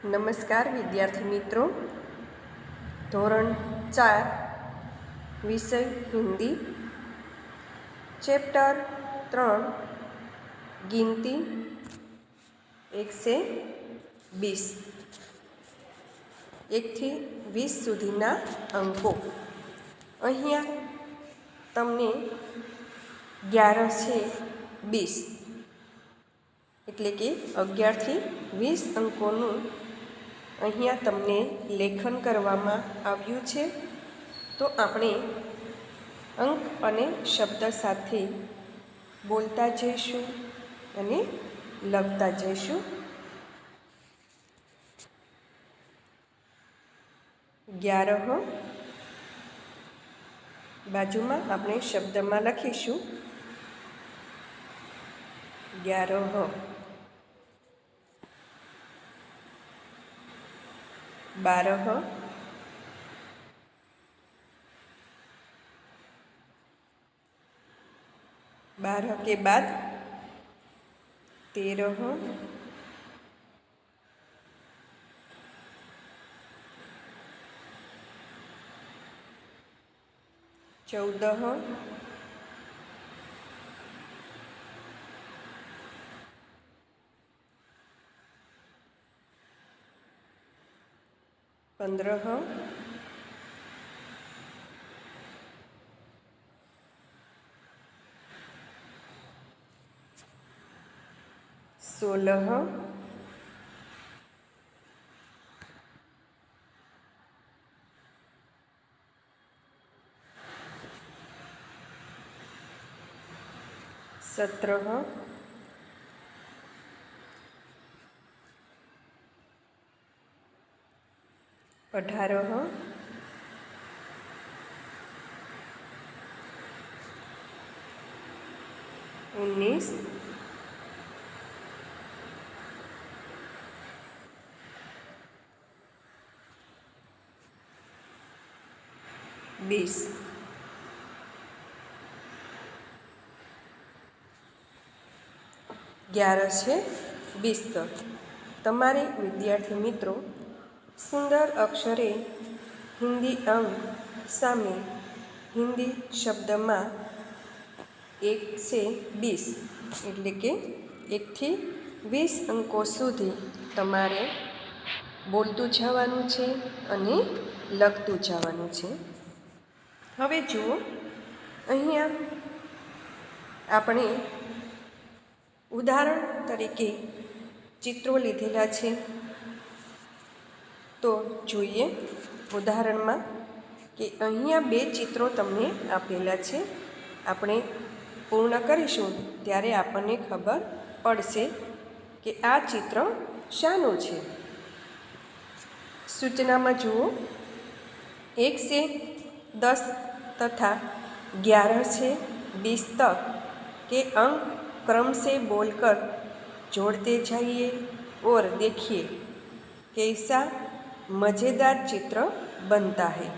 નમસ્કાર વિદ્યાર્થી મિત્રો, ધોરણ 4 વિષય હિન્દી, ચેપ્ટર 3 ગિનતી 1 से 20 1 થી 20 સુધીના અંકો। અહીંયા તમને 11 છે 20 એટલે કે 11 થી 20 અંકોનું અહીંયા તમને લેખન કરવામાં આવ્યું છે। તો આપણે અંક અને શબ્દ સાથે બોલતા જઈશું અને લખતા જઈશું। 11 બાજુમાં આપણે શબ્દમાં લખીશું 11 12 12 के बाद 13 14 15 16 17 18 19 20 11 છે 20 તક તમારે વિદ્યાર્થી મિત્રો સુંદર અક્ષરે હિન્દી અંક સામે હિન્દી શબ્દમાં 1 से 20 એટલે કે 1 થી 20 અંકો સુધી તમારે બોલતું જવાનું છે અને લખતું જવાનું છે। હવે જુઓ, અહીંયા આપણે ઉદાહરણ તરીકે ચિત્રો લીધેલા છે। તો જોઈએ ઉદાહરણમાં કે અહીંયા 2 ચિત્રો તમને આપેલા છે। આપણે પૂર્ણ કરીશું ત્યારે આપણને ખબર પડશે કે આ ચિત્ર શાનું છે। સૂચનામાં જુઓ, 1 से 10 तथा 11 से 20 तक के अंक क्रम से बोलकर जोड़ते जाइए और देखिए कैसा मज़ेदार चित्र बनता है।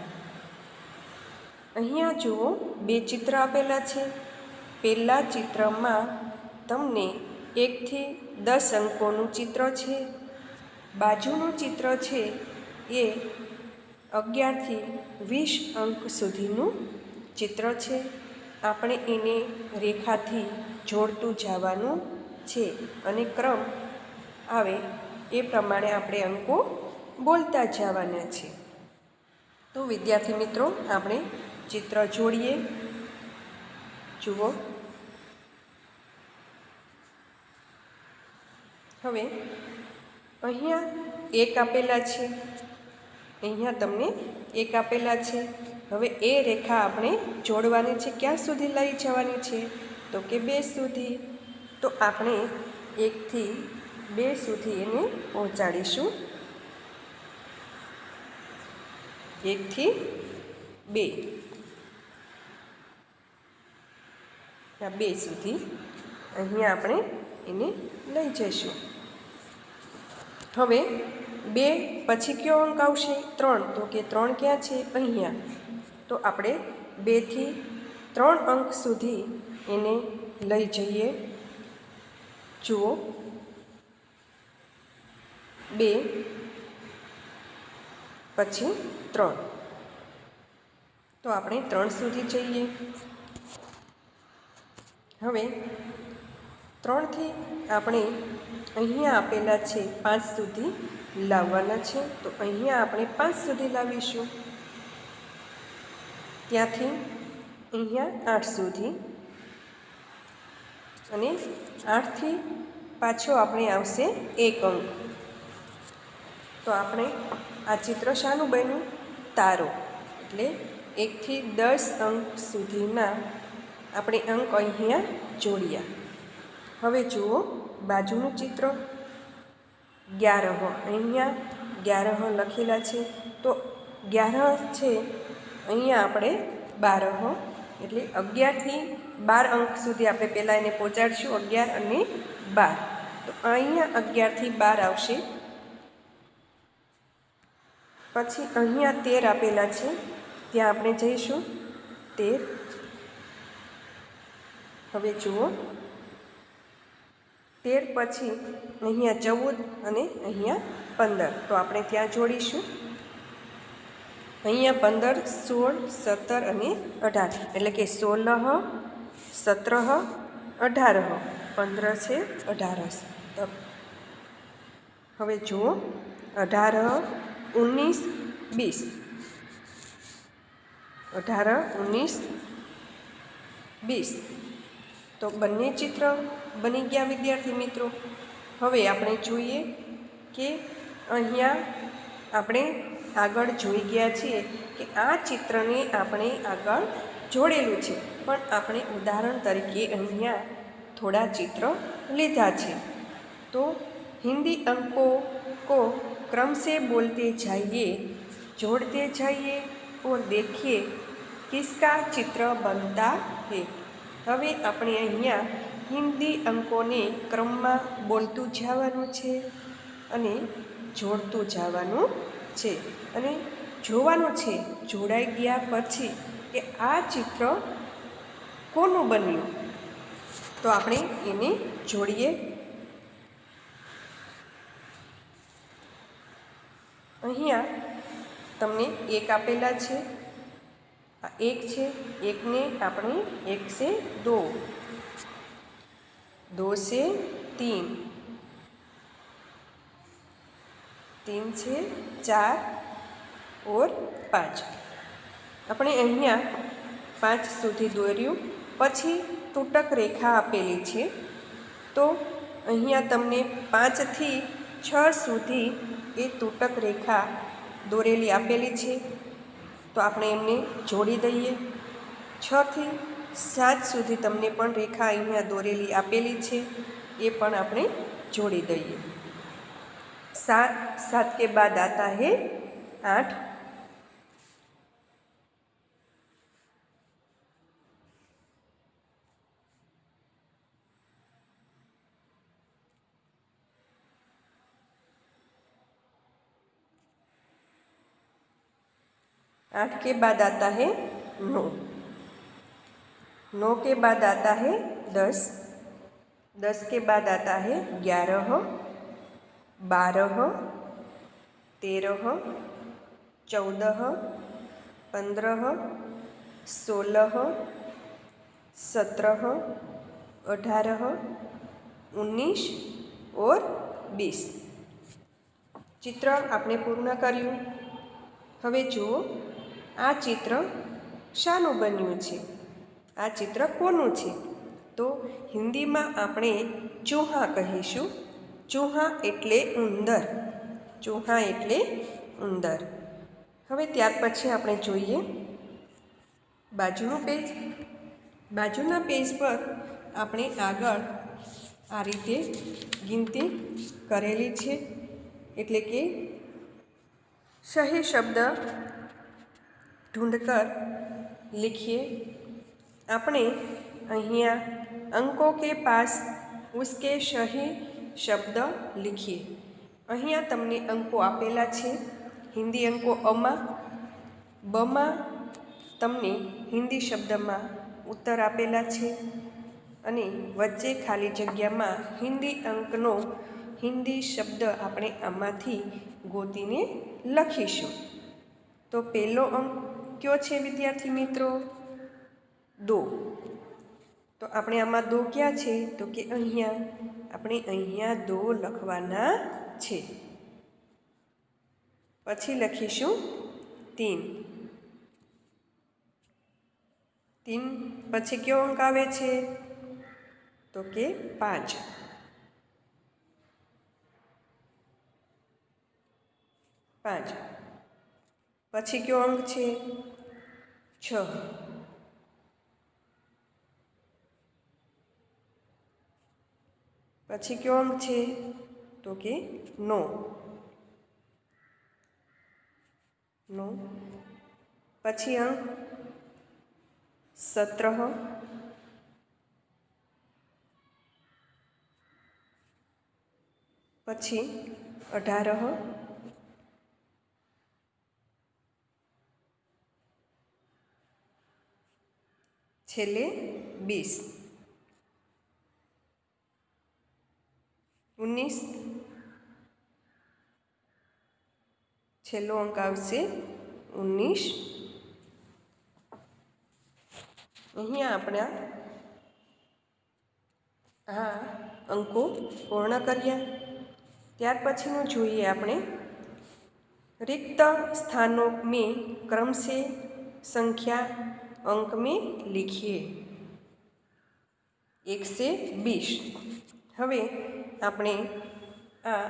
અહીંયા જુઓ 2 ચિત્ર આપેલા છે। પહેલા ચિત્રમાં તમને 1 થી 10 અંકોનું ચિત્ર છે। બાજુનું ચિત્ર છે એ 11 થી 20 અંક સુધીનું ચિત્ર છે। આપણે એને રેખાથી જોડતું જવાનું છે અને ક્રમ આવે એ પ્રમાણે આપણે અંકો બોલતા જવાના છે। તો વિદ્યાર્થી મિત્રો, આપણે ચિત્ર જોડીએ। જુઓ, હવે અહીંયા 1 આપેલા છે, અહીંયા તમને 1 આપેલા છે। હવે એ રેખા આપણે જોડવાની છે, ક્યાં સુધી લઈ જવાની છે? તો કે 2 સુધી। તો આપણે 1 થી 2 સુધી એને પહોંચાડીશું। 1 થી 2 આ 2 સુધી અહીંયા આપણે એને લઈ જઈશું। હવે 2 પછી કયો અંક આવશે? 3। તો કે 3 ક્યાં છે? અહીંયા। તો આપણે 2 થી 3 અંક સુધી એને લઈ જઈએ। જુઓ, 2 પછી 3. તો આપણે 3 સુધી જઈએ. હવે 3થી આપણે અહીંયા આપેલા છે 5 સુધી લાવવાના છે. તો અહીંયા આપણે 5 સુધી લાવીશું. ત્યાંથી અહીંયા 8 સુધી અને 8થી પાછો આપણે આવશે 1 અંક. તો આપણે આ ચિત્ર શાનું બન્યું? તારો. એટલે 1થી 10 અંક સુધીના આપણે અંક અહીંયા જોડ્યા. હવે જુઓ બાજુનું ચિત્ર 11. અહીંયા 11 લખેલા છે. તો 11 છે અહીંયા આપણે 12 એટલે 11થી 12 અંક સુધી આપણે પહેલાં એને પહોંચાડીશું. 11 અને 12. તો અહીંયા 11થી 12 આવશે. પછી અહીંયા 13 આપેલા છે, ત્યાં આપણે જઈશું 13. હવે જુઓ 13 પછી અહીંયા 14 અને અહીંયા 15. તો આપણે ત્યાં જોડીશું. અહીંયા 15, 16, 17 અને 18 એટલે કે 16, 17, 18, 15 છે 18. તો હવે જુઓ 18, 19, 20. 18, 19, 20. તો બંને ચિત્ર બની ગયા વિદ્યાર્થી મિત્રો. હવે આપણે જોઈએ કે અહીંયા આપણે આગળ જોઈ ગયા છીએ કે આ ચિત્રને આપણે આગળ જોડેલું છે, પણ આપણે ઉદાહરણ તરીકે અહીંયા થોડા ચિત્ર લીધા છે. તો હિન્દી અંકો को क्रम से बोलते जाइए, जोड़ते जाइए और देखिए किसका चित्र बनता है. હવે આપણે અહીંયા હિન્દી અંકોને ક્રમમાં બોલતું જવાનું છે અને જોડતું જવાનું છે અને જોવાનું છે જોડાઈ ગયા પછી કે આ ચિત્ર કોનું બન્યું. તો આપણે એને જોડીએ. અહીંયા તમને 1 આપેલા છે. આ 1 છે. 1 ને આપણે 1 से 2, 2 से 3, 3 से 4 और 5. આપણે અહીંયા 5 સુધી દોર્યું. પછી તૂટક રેખા આપેલી છે. તો અહીંયા તમને 5 થી 6 સુધી એ તૂટક રેખા દોરેલી આપેલી છે. તો આપણે એમને જોડી દઈએ. 6 થી 7 સુધી તમને પણ રેખા અહીંયા દોરેલી આપેલી છે, એ પણ આપણે જોડી દઈએ. 7 के बाद आता है 8. 8 के बाद आता है 9. 9 के बाद आता है 10. 10 के बाद आता है 11, 12, 13, 14, 15, 16, 17, 18, 19 और 20. ચિત્ર આપણે પૂર્ણ કર્યું. હવે જુઓ આ ચિત્ર શાનું બન્યું છે? આ ચિત્ર કોનું છે? તો હિન્દીમાં આપણે ચૂહા કહીશું. ચૂહા એટલે ઉંદર. ચૂહા એટલે ઉંદર. હવે ત્યાર પછી આપણે જોઈએ બાજુનું પેજ. બાજુના પેજ પર આપણે આગળ આ રીતે ગિનતી કરેલી છે, એટલે કે सही शब्द ढूंढकर लिखिए. આપણે અહીંયા અંકો કે પાસ उसके सही शब्द लिखिए. અહીંયા તમને અંકો આપેલા છે. હિન્દી અંકો અમાં, બમાં તમને હિન્દી શબ્દમાં ઉત્તર આપેલા છે અને વચ્ચે ખાલી જગ્યામાં હિન્દી અંકનો હિન્દી શબ્દ આપણે આમાંથી ગોતીને લખીશું. તો પહેલો અંક કયો છે વિદ્યાર્થી મિત્રો? 2. તો આપણે આમાં 2 ક્યાં છે? તો કે અહીંયા. આપણે અહીંયા 2 લખવાના છે. પછી લખીશું 3. 3 પછી કયો અંક આવે છે? તો કે 5. 5 પછી કયો અંક છે? 6. પછી કયો અંક છે? તો કે 9. 9 પછી અંક 17. પછી 18. છેલ્લે 20. 19 છેલ્લો અંક આવશે 19. અહીંયા આપણા આ અંકો પૂર્ણ કર્યા. ત્યાર પછીનું જોઈએ આપણે. रिक्त स्थानों में क्रम से संख्या अंक में लिखिए 1 से 20. હવે આપણે આ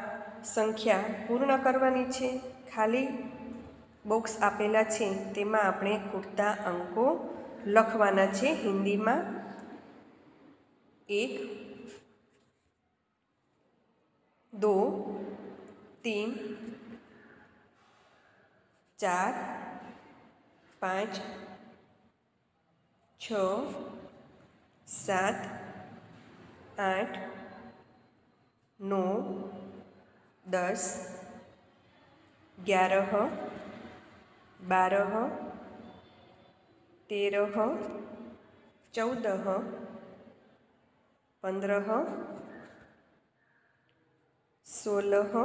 સંખ્યા પૂર્ણ કરવાની છે. ખાલી બોક્સ આપેલા છે તેમાં આપણે ખૂટતા અંકો લખવાના છે. હિન્દીમાં 1, 2, 3, 4, 5, 6, 7, 8, 9, 10, 11, 12, 13, 14, 15, 16,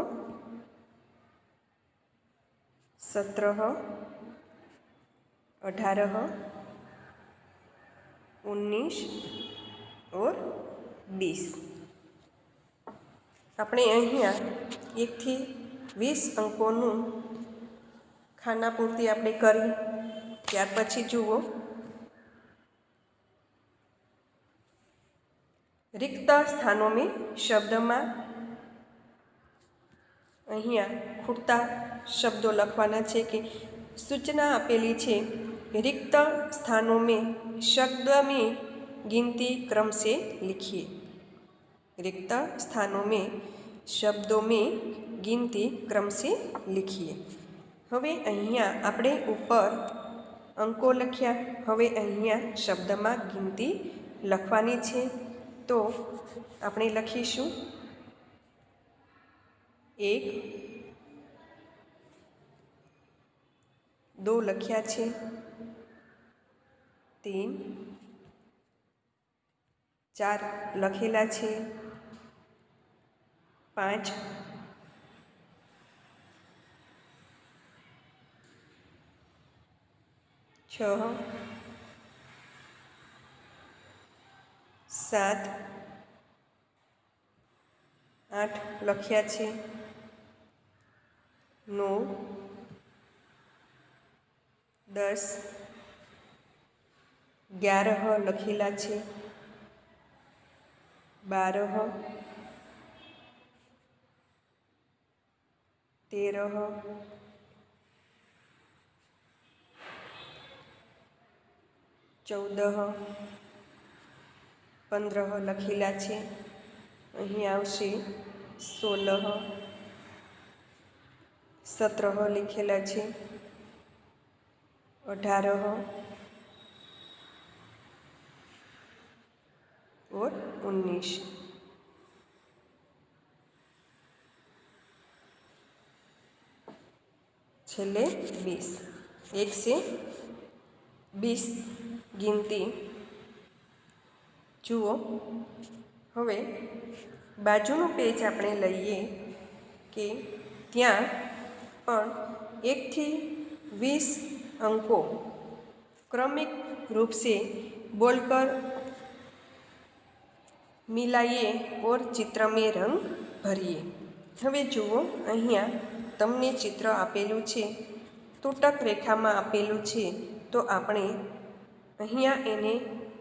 17, 18, 19 और 20. આપણે અહીંયા 1 થી 20 અંકોનું ખાના પૂર્તિ આપણે કરી. ત્યાર પછી જુઓ, रिक्त स्थानों में શબ્દમાં અહીંયા ખૂટતા શબ્દો લખવાના છે કે સૂચના આપેલી છે. रिक्त स्थानों में शब्द में गिनती क्रम से लिखिए. रिक्त स्थानों में शब्दों में गिनती क्रम से लिखिए. હવે અહીંયા આપણે ઉપર અંકો લખ્યા. હવે અહીંયા શબ્દમાં ગિનતી લખવાની છે. તો આપણે લખીશું 1, 2 લખ્યા છે, 3, 4 લખેલા છે, 5, 6, 7, 8 લખ્યા છે, 9, 10, 11 લખેલા છે, 12, 13, 14, 15 લખેલા છે. અહીં આવશે 16, 17 લખેલા છે, 18 और 19. છેલ્લે 20. 1 से 20 ગિનતી જુઓ. હવે બાજુનું પેજ આપણે લઈએ કે ત્યાં પણ 1 થી 20 अंकों क्रमिक रूप से बोलकर मिलाइए और चित्र में रंग भरिए। હવે જુઓ, અહીંયા તમને ચિત્ર આપેલું છે, તૂટક રેખામાં આપેલું છે, તો આપણે અહીંયા એને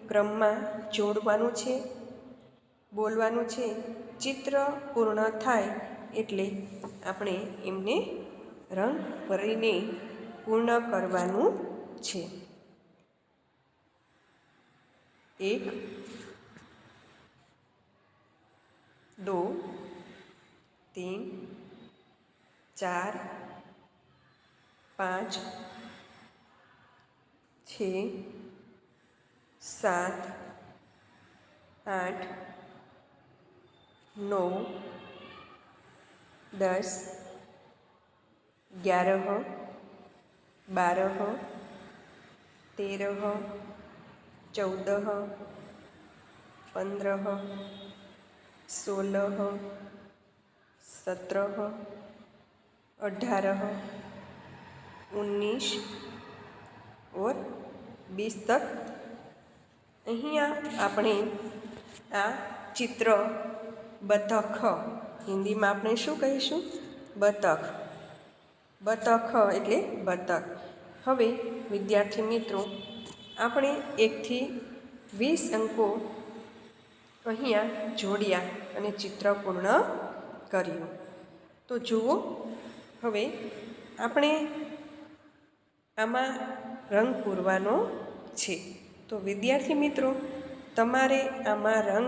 ક્રમમાં જોડવાનું છે, બોલવાનું છે. ચિત્ર પૂર્ણ થાય એટલે આપણે એમને રંગ ભરીને પૂર્ણ કરવાનું છે. 1 2 3 4 5 6 7 8 9 10 11 12 13 14 15 16 17 18 19 और 20 तक અહીંયા આપણે આ ચિત્ર બતખ, હિન્દીમાં આપણે શું કહીશું? બતખ. બતખ એટલે બતક. હવે વિદ્યાર્થી મિત્રો, આપણે 1 થી 20 અંકો અહીંયા જોડ્યા અને ચિત્ર પૂર્ણ કર્યું. તો જુઓ, હવે આપણે આમાં રંગ પૂરવાનો છે. તો વિદ્યાર્થી મિત્રો, તમારે આમાં રંગ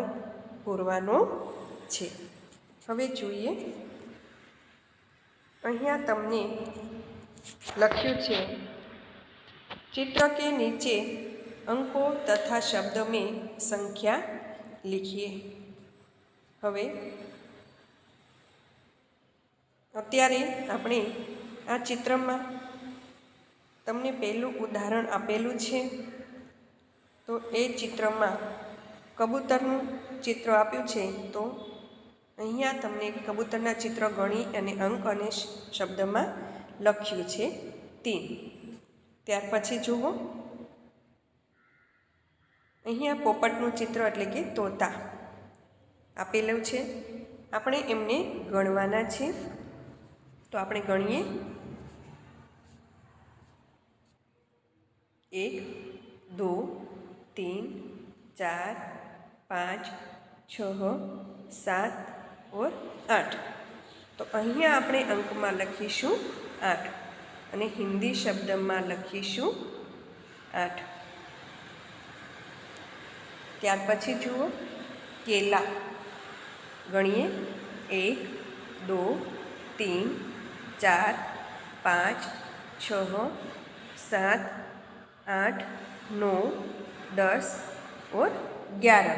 પૂરવાનો છે. હવે જોઈએ, અહીંયા તમને લખ્યું છે, चित्र के नीचे अंकों तथा शब्द में संख्या लिखिए. હવે અત્યારે આપણે આ ચિત્રમાં તમને પહેલું ઉદાહરણ આપેલું છે, તો એ ચિત્રમાં કબૂતરનું ચિત્ર આપ્યું છે. તો અહીંયા તમને કબૂતરના ચિત્ર ગણી અને અંક અને શબ્દમાં લખ્યું છે 3. ત્યાર પછી જુઓ, અહીંયા પોપટનું ચિત્ર એટલે કે તોતા આપેલું છે. આપણે એમને ગણવાના છે, તો આપણે ગણીએ. 1 2 3 4 5 6 7 और 8. તો અહીંયા આપણે અંકમાં લખીશું 8 અને હિન્દી શબ્દમાં લખીશું 8. ત્યાર પછી જુઓ, કેલા ગણીએ. 1 2 3 4 5 6 7 8 9 10 और 11.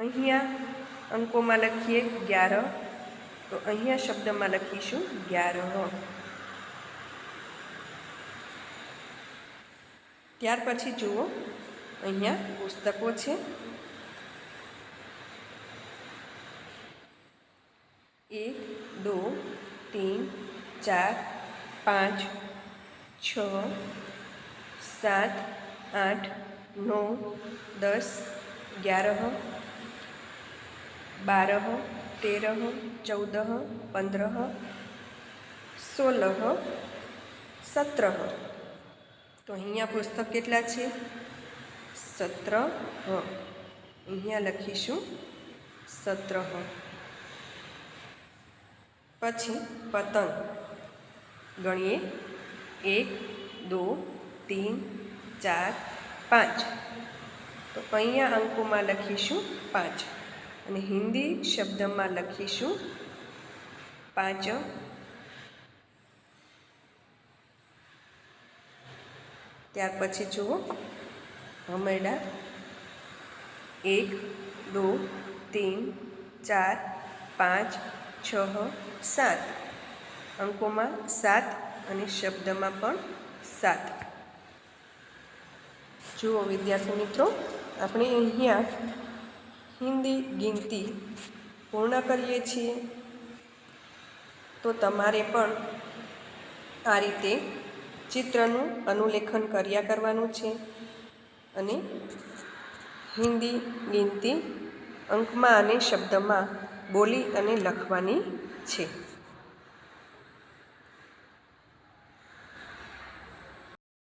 અહીંયા અંકોમાં લખીએ 11, તો અહીંયા શબ્દમાં લખીશું 11. ત્યાર પછી જુઓ, અહીંયા પુસ્તકો છે. 1 2 3 4 5 6 7 8 9 10 11 12 13 14 15 16 17. તો અહીંયા પુસ્તક કેટલા છે? 17. અહીંયા લખીશું 17. પછી પતંગ ગણીએ. 1 2 3 4 5. તો અહીંયા અંકોમાં લખીશું 5 અને હિન્દી શબ્દમાં લખીશું 5. ત્યાર પછી જુઓ, ભમરડા 1 2 3 4 5 6 7. અંકોમાં 7 અને શબ્દમાં પણ 7. જુઓ વિદ્યાર્થી મિત્રો, આપણે અહીંયા હિન્દી ગિનતી પૂર્ણ કરીએ છીએ. તો તમારે પણ આ રીતે ચિત્રનું અનુલેખન કર્યા કરવાનું છે અને હિન્દી ગિનતી અંકમાં અને શબ્દમાં બોલી અને લખવાની છે.